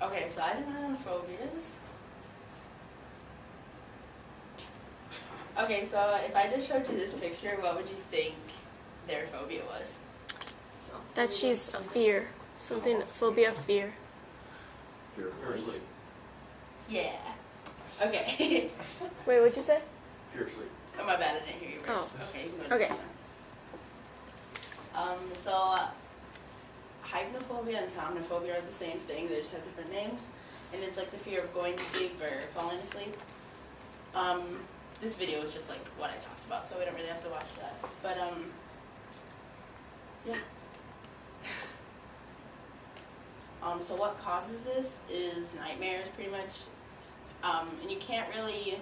Okay, so I didn't have phobias. Okay, so if I just showed you this picture, what would you think their phobia was? That she's a fear. Something, phobia of fear. Fear of sleep. Yeah. Okay. Wait, what'd you say? Fear of sleep. Oh, my bad, I didn't hear you first. Oh. Okay, you can go to Okay. the next one. So, hypnophobia and somnophobia are the same thing, they just have different names. And it's like the fear of going to sleep or falling asleep. This video is just like what I talked about, so we don't really have to watch that. But, yeah. So what causes this is nightmares, pretty much. And you can't really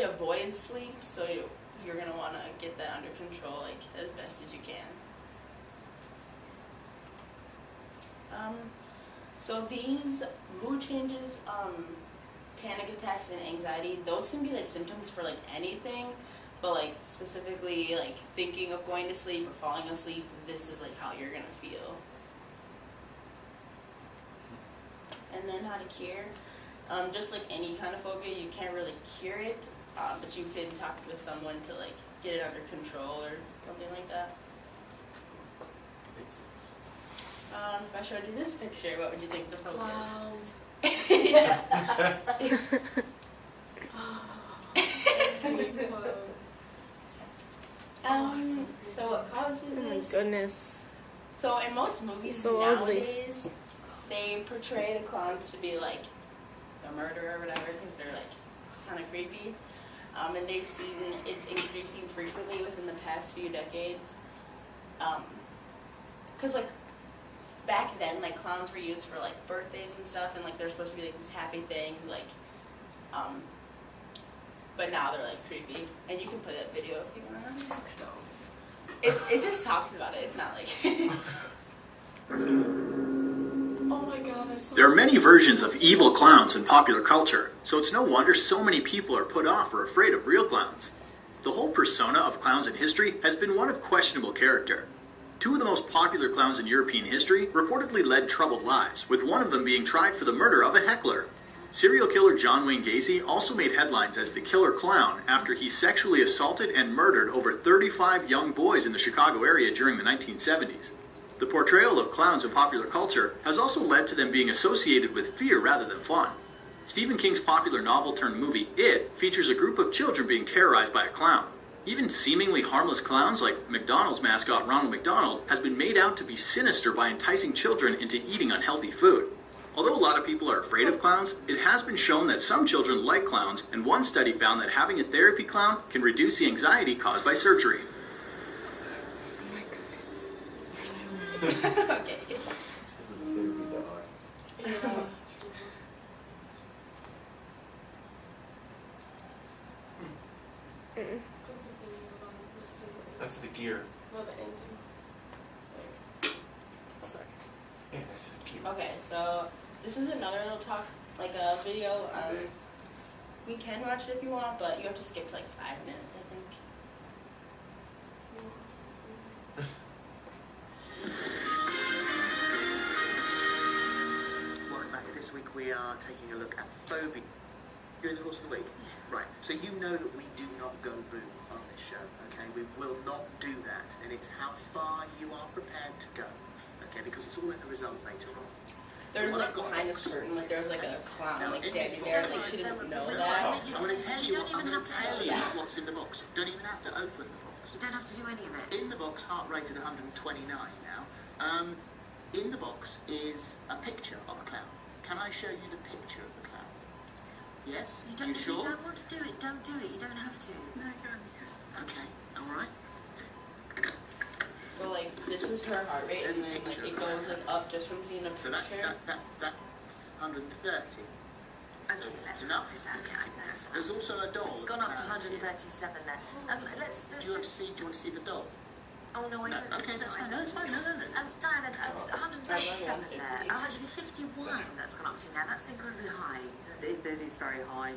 avoid sleep, so you're gonna want to get that under control, like, as best as you can. So these mood changes, panic attacks and anxiety, those can be like symptoms for like anything, but like specifically like thinking of going to sleep or falling asleep, this is like how you're gonna feel. And then how to cure, just like any kind of phobia, you can't really cure it, but you can talk with someone to like get it under control or something like that. Makes sense. If I showed you this picture, what would you think the phobia is? Clowns. So what causes Oh my this? goodness. So in most movies So ugly. nowadays, they portray the clowns to be like a murderer or whatever because they're like kind of creepy. And they've seen it's increasing frequently within the past few decades. Because like back then, like clowns were used for like birthdays and stuff, and like they're supposed to be like these happy things, like. But now they're like creepy, and you can play that video if you want. It just talks about it. It's not like. Oh my god, I saw There are many versions of evil clowns in popular culture, so it's no wonder so many people are put off or afraid of real clowns. The whole persona of clowns in history has been one of questionable character. Two of the most popular clowns in European history reportedly led troubled lives, with one of them being tried for the murder of a heckler. Serial killer John Wayne Gacy also made headlines as the killer clown after he sexually assaulted and murdered over 35 young boys in the Chicago area during the 1970s. The portrayal of clowns in popular culture has also led to them being associated with fear rather than fun. Stephen King's popular novel-turned-movie It features a group of children being terrorized by a clown. Even seemingly harmless clowns like McDonald's mascot Ronald McDonald has been made out to be sinister by enticing children into eating unhealthy food. Although a lot of people are afraid of clowns, it has been shown that some children like clowns, and one study found that having a therapy clown can reduce the anxiety caused by surgery. Okay. That's the gear. well, the endings. Sorry. Yeah, that's the gear. Okay, so this is another little talk, like a video. We can watch it if you want, but you have to skip to like 5 minutes, I think. Welcome back. This week we are taking a look at phobia during the course of the week. Right, so you know that we do not go boo on this show, okay? We will not do that, and it's how far you are prepared to go, okay? Because it's all in the result later on. There's So like behind this curtain, like there's like a clown like standing there, like she didn't know that. I'm going to tell you, don't even have to tell do you it. what's in the box. You don't even have to open the box. You don't have to do any of it. In the box, heart rate at 129 now. In the box is a picture of a clown. Can I show you the picture of the clown? Yes? You don't, You sure? If you don't want to do it, don't do it. You don't have to. No, okay, alright. So like this is her heart rate, and then like it goes like up just from seeing a So that's picture. that 130. Okay, let's Enough? put it down. Yeah, I think that's There's also a doll. It's gone up to apparently. 137 there. Let's Do you want to see the doll? Oh no, I No, don't. okay, that's fine. No, it's fine. No. Diana, 137 there. 151 that's gone up to now. That's incredibly high. It is very high.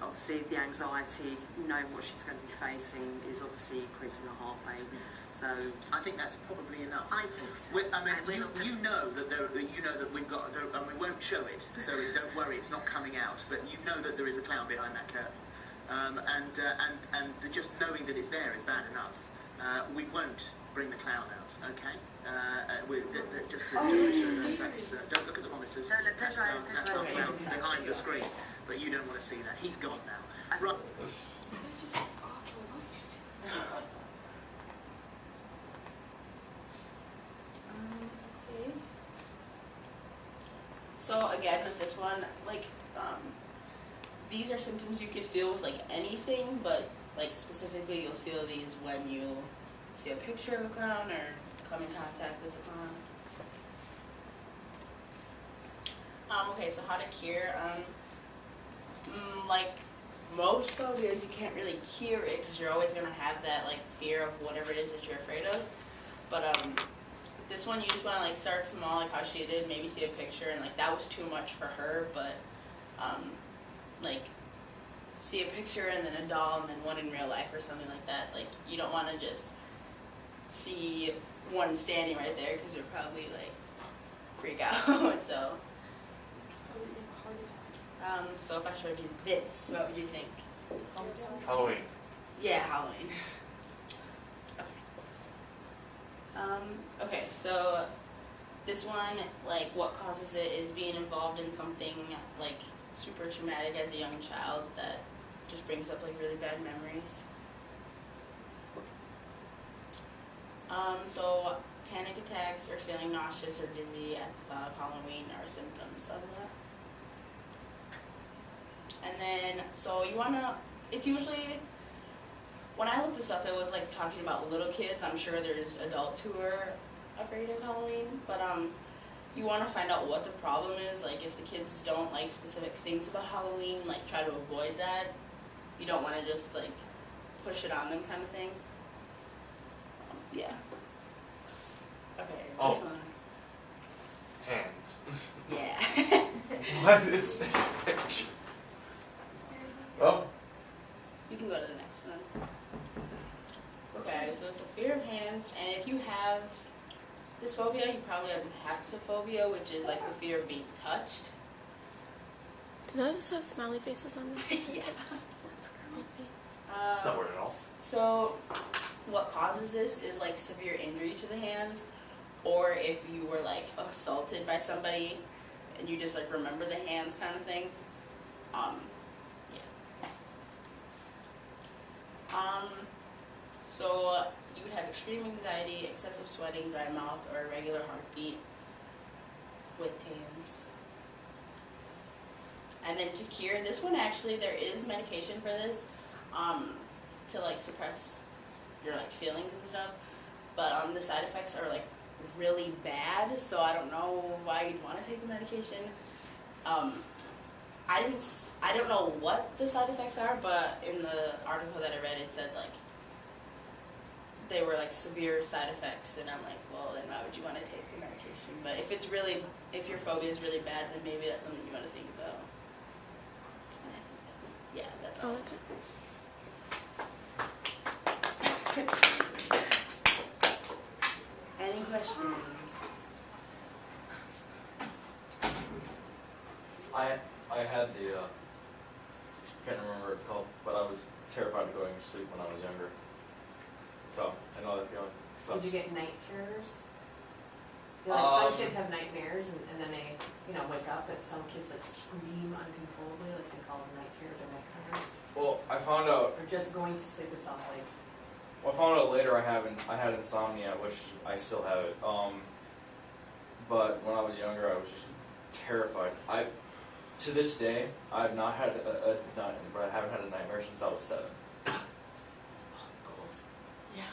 Obviously, the anxiety, knowing what she's going to be facing, is obviously increasing her heart rate. So I think that's probably enough. I think so. I mean, you know that we've got a show it, so don't worry, it's not coming out. But you know that there is a clown behind that curtain, just knowing that it's there is bad enough. We won't bring the clown out, okay? Don't look at the monitors. That's our clown behind the screen, but you don't want to see that. He's gone now. Right. Okay. So again, with this one, like, these are symptoms you could feel with like anything, but like specifically you'll feel these when you see a picture of a clown or come in contact with a clown. Okay, so how to cure? Like most phobias, you can't really cure it because you're always gonna have that like fear of whatever it is that you're afraid of. But this one you just want to like start small, like how she did. Maybe see a picture, and like that was too much for her. But like see a picture and then a doll and then one in real life or something like that. Like you don't want to just see one standing right there because you'll probably like freak out. So if I showed you this, what would you think? Halloween. Yeah, Halloween. Okay, so this one, like what causes it is being involved in something like super traumatic as a young child that just brings up like really bad memories. So panic attacks or feeling nauseous or dizzy at the thought of Halloween are symptoms of that. And then, so you wanna, it's usually, when I looked this up, it was like talking about little kids. I'm sure there's adults who are afraid of Halloween, but you want to find out what the problem is. Like if the kids don't like specific things about Halloween, like try to avoid that. You don't want to just like push it on them kind of thing. Yeah. Okay, this one. Hands. Yeah. What is that picture? Oh. You can go to the next one. Okay, so it's a fear of hands, and if you have this phobia, you probably have haptophobia, which is like the fear of being touched. Do those have smiley faces on them? Yeah. It's not weird at all. So what causes this is like severe injury to the hands, or if you were like assaulted by somebody and you just like remember the hands kind of thing. So you would have extreme anxiety, excessive sweating, dry mouth, or irregular heartbeat with hands. And then to cure this one, actually there is medication for this, to like suppress your like feelings and stuff. But the side effects are like really bad, so I don't know why you'd want to take the medication. I don't know what the side effects are, but in the article that I read, it said like they were like severe side effects, and I'm like, well, then why would you want to take the medication? But if it's really, if your phobia is really bad, then maybe that's something you want to think about. Yeah, that's all. Oh, that's it. Any questions? I had the, can't remember what it's called, but I was terrified of going to sleep when I was younger. So, I know that feeling. Did you get night terrors? You know, like some kids have nightmares and then they, wake up, but some kids like scream uncontrollably, like they call them night terrors or night terrors. Well, I found out. Or just going to sleep itself, like. Well, I found out later I had insomnia, which I still have it. But when I was younger, I was just terrified. To this day, I've not had but I haven't had a nightmare since I was 7. Goals. Yeah.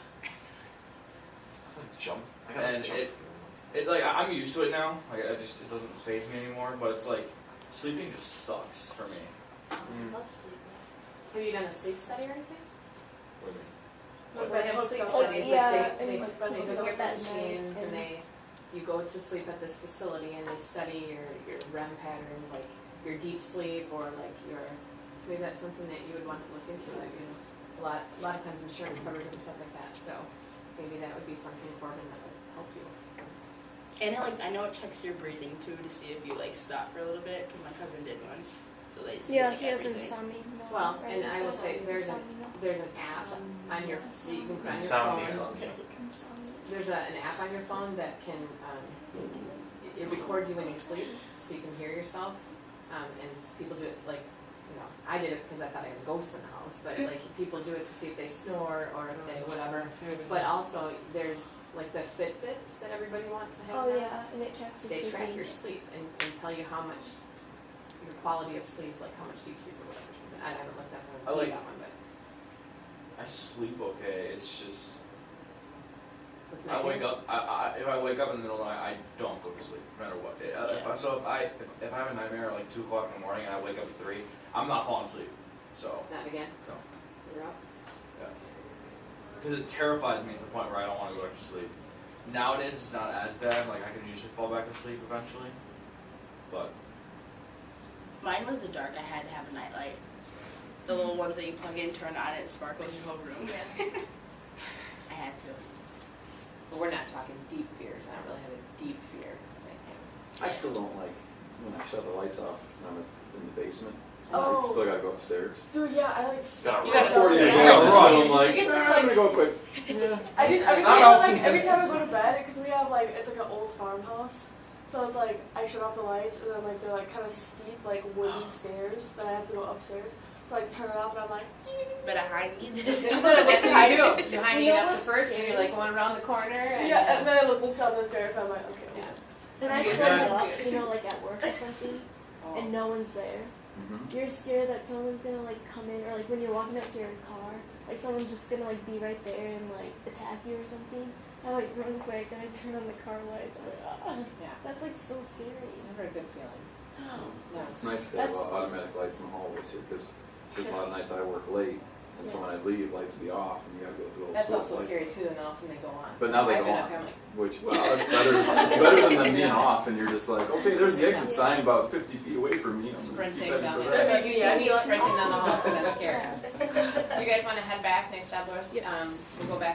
Jump. I got And jump. it's like I'm used to it now. Like it doesn't faze me anymore. But it's like sleeping just sucks for me. I love sleeping. Have you done a sleep study or anything? What do you mean? But they have sleep Oh, studies, yeah, they and hook go up to bed at machines night and you go to sleep at this facility and they study your REM patterns, like your deep sleep or like so maybe that's something that you would want to look into, like, a lot of times insurance covers it and stuff like that, so maybe that would be something, Corbin, that would help you. And it, like, I know it checks your breathing too to see if you like stop for a little bit, because my cousin did one, so they see Yeah, like he has everything. insomnia. Well, right? and I will say there's an Insomnia. app on your you can put on your Insomnia. phone. Insomnia. There's an app on your phone that can it records you when you sleep, so you can hear yourself. And people do it like, you know, I did it because I thought I had a ghost in the house, but like people do it to see if they snore or if they whatever. But also there's like the Fitbits that everybody wants to have. Oh now. yeah, and it tracks your They sleep. track your sleep and tell you how much your quality of sleep, like how much deep sleep or whatever. Something. I haven't looked up I like- that one, but I sleep okay. It's just with I wake nightmares. up. If I wake up in the middle of the night, I don't go to sleep, no matter what. If I have a nightmare at like 2 o'clock in the morning and I wake up at 3, I'm not falling asleep. So Not again. No. You're up. because it terrifies me to the point where I don't want to go back to sleep. Nowadays it's not as bad. Like I can usually fall back to sleep eventually, but Mine was the dark. I had to have a nightlight. The little ones that you plug in, turn on, it sparkles your whole room. I had to. But we're not talking deep fears. I don't really have a deep fear. I still don't like when I shut the lights off and I'm in the basement. Oh. I still gotta go upstairs. Dude, yeah, I like. Gotta You run. gotta 40 Yeah. days ago, I'm like, You get this, I'm gonna go quick. Yeah. I just Not like often. every time I go to bed, because we have like it's like an old farmhouse, so it's like I shut off the lights and then like they're like kind of steep like wooden stairs that I have to go upstairs. So I turn it off and I'm like, But I need this. That's what you do. You hide You it know up what's first, and scary? you're like going around the corner. And, yeah, and then I look down the stairs and I'm like, okay. Yeah. And I Yeah. close up, you know, like at work or something, Oh. and no one's there. Mhm. You're scared that someone's gonna like come in, or like when you're walking up to your car, like someone's just gonna like be right there and like attack you or something. I like run quick and I turn on the car lights. I'm like, ah, Yeah. that's like so scary. Never a good feeling. No. It's nice to have That's- automatic lights in the hallways here, because there's a lot of nights I work late, and so when I leave, lights will be off, and you gotta go through all the That's strobe also lights. scary too, and then all of a sudden they go on. But now they I've go been on. up here, I'm like, Which, well, it's better than them being off, and you're just like, okay, there's the exit sign about 50 feet away from me. I'm gonna just keep sprinting heading down for there. that. So if you see me sprinting down the hall, that's scary. Do you guys want to head back? Nice job, Loris. Yes. We'll go back to